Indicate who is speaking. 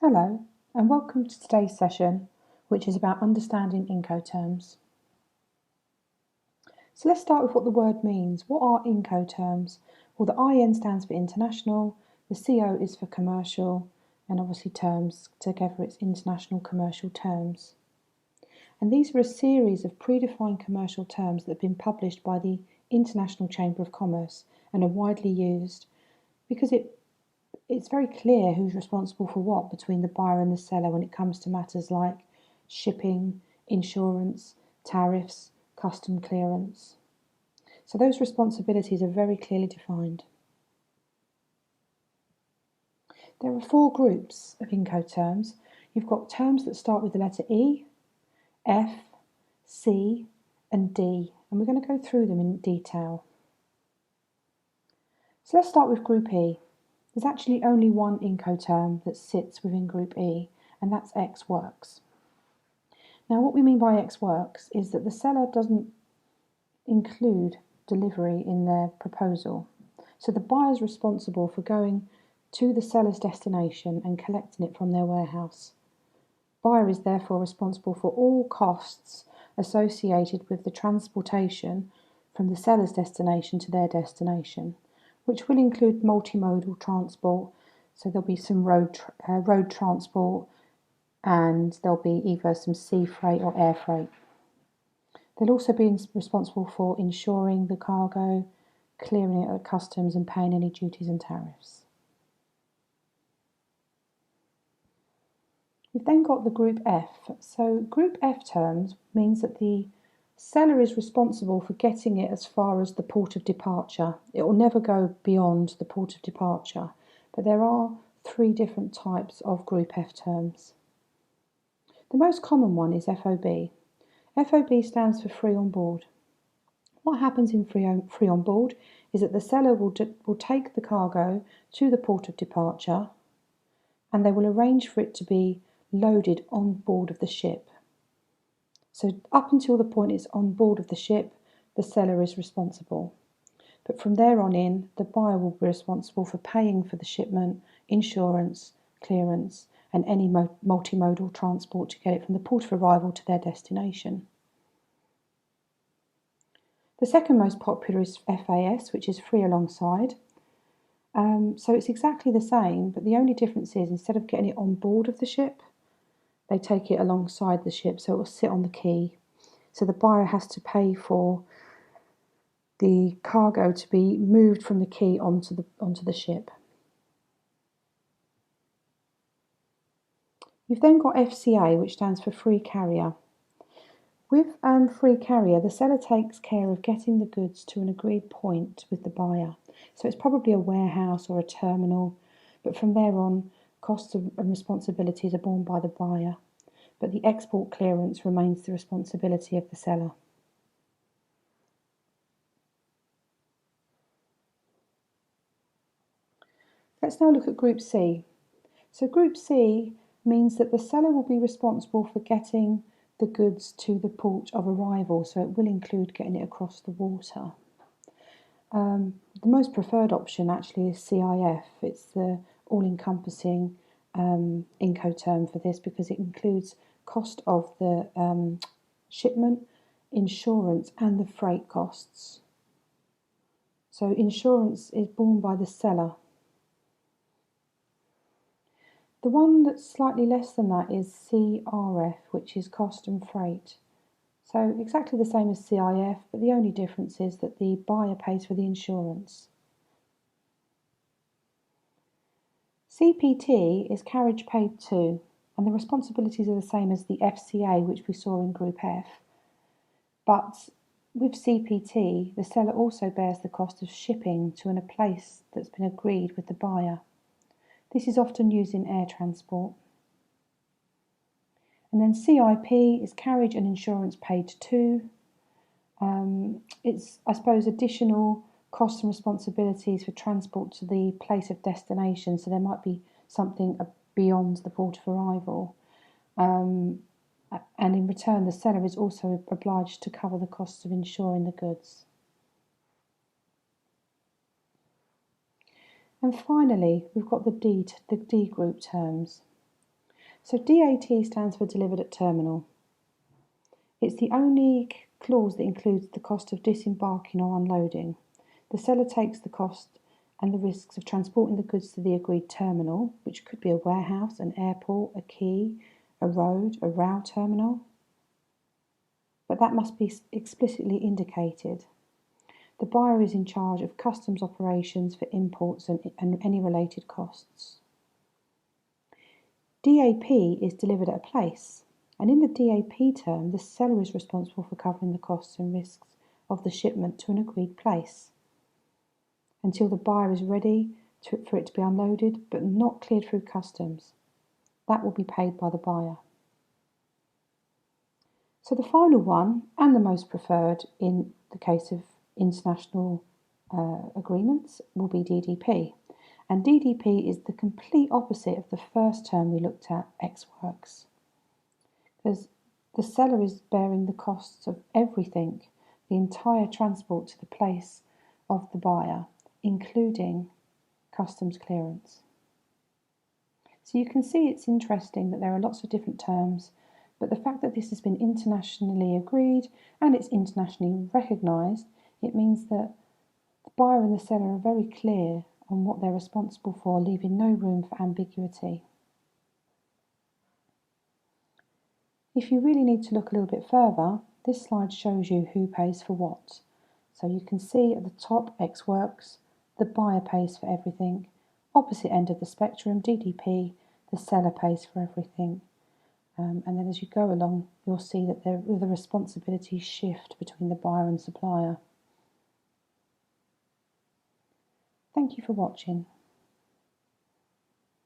Speaker 1: Hello, and welcome to today's session, which is about understanding Incoterms. So let's start with what the word means. What are Incoterms? Well, the IN stands for international, the CO is for commercial, and obviously terms, together it's international commercial terms. And these are a series of predefined commercial terms that have been published by the International Chamber of Commerce and are widely used because it's very clear who's responsible for what between the buyer and the seller when it comes to matters like shipping, insurance, tariffs, custom clearance. So those responsibilities are very clearly defined. There are 4 groups of Incoterms. You've got terms that start with the letter E, F, C and D, and we're going to go through them in detail. So let's start with Group E. There's actually only one Incoterm that sits within Group E, and that's Ex Works. Now, what we mean by Ex Works is that the seller doesn't include delivery in their proposal. So the buyer is responsible for going to the seller's destination and collecting it from their warehouse. Buyer is therefore responsible for all costs associated with the transportation from the seller's destination to their destination, which will include multimodal transport. So there'll be some road transport, and there'll be either some sea freight or air freight. They'll also be responsible for insuring the cargo, clearing it at customs and paying any duties and tariffs. We've then got the Group F. So Group F terms means that the seller is responsible for getting it as far as the port of departure. It will never go beyond the port of departure, but there are 3 different types of Group F terms. The most common one is FOB. FOB stands for free on board. What happens in free on board is that the seller will take the cargo to the port of departure, and they will arrange for it to be loaded on board of the ship. So up until the point it's on board of the ship, the seller is responsible. But from there on in, the buyer will be responsible for paying for the shipment, insurance, clearance, and any multimodal transport to get it from the port of arrival to their destination. The second most popular is FAS, which is free alongside. So it's exactly the same, but the only difference is instead of getting it on board of the ship, they take it alongside the ship, so it will sit on the quay. So the buyer has to pay for the cargo to be moved from the quay onto the ship. You've then got FCA, which stands for free carrier. With free carrier, the seller takes care of getting the goods to an agreed point with the buyer. So it's probably a warehouse or a terminal, but from there on, costs and responsibilities are borne by the buyer, but the export clearance remains the responsibility of the seller. Let's now look at Group C. So Group C means that the seller will be responsible for getting the goods to the port of arrival, so it will include getting it across the water. The most preferred option actually is CIF. It's the all-encompassing Incoterm for this because it includes cost of the shipment, insurance and the freight costs. So insurance is borne by the seller. The one that's slightly less than that is CRF, which is cost and freight. So exactly the same as CIF, but the only difference is that the buyer pays for the insurance. CPT is carriage paid to, and the responsibilities are the same as the FCA, which we saw in Group F. But with CPT, the seller also bears the cost of shipping to a place that's been agreed with the buyer. This is often used in air transport. And then CIP is carriage and insurance paid to. It's, I suppose, additional costs and responsibilities for transport to the place of destination. So there might be something beyond the port of arrival. And in return, the seller is also obliged to cover the costs of insuring the goods. And finally, we've got the D group terms. So DAT stands for delivered at terminal. It's the only clause that includes the cost of disembarking or unloading. The seller takes the cost and the risks of transporting the goods to the agreed terminal, which could be a warehouse, an airport, a quay, a road, a rail terminal. But that must be explicitly indicated. The buyer is in charge of customs operations for imports and any related costs. DAP is delivered at a place, and in the DAP term, the seller is responsible for covering the costs and risks of the shipment to an agreed place until the buyer is ready for it to be unloaded but not cleared through customs. That will be paid by the buyer. So the final one, and the most preferred in the case of international agreements, will be DDP. And DDP is the complete opposite of the first term we looked at, ex works. Because the seller is bearing the costs of everything, the entire transport to the place of the buyer, including customs clearance. So you can see it's interesting that there are lots of different terms, but the fact that this has been internationally agreed and it's internationally recognised, it means that the buyer and the seller are very clear on what they're responsible for, leaving no room for ambiguity. If you really need to look a little bit further, this slide shows you who pays for what. So you can see at the top, ex works, the buyer pays for everything. Opposite end of the spectrum, DDP, the seller pays for everything. And then as you go along, you'll see that the responsibilities shift between the buyer and supplier. Thank you for watching.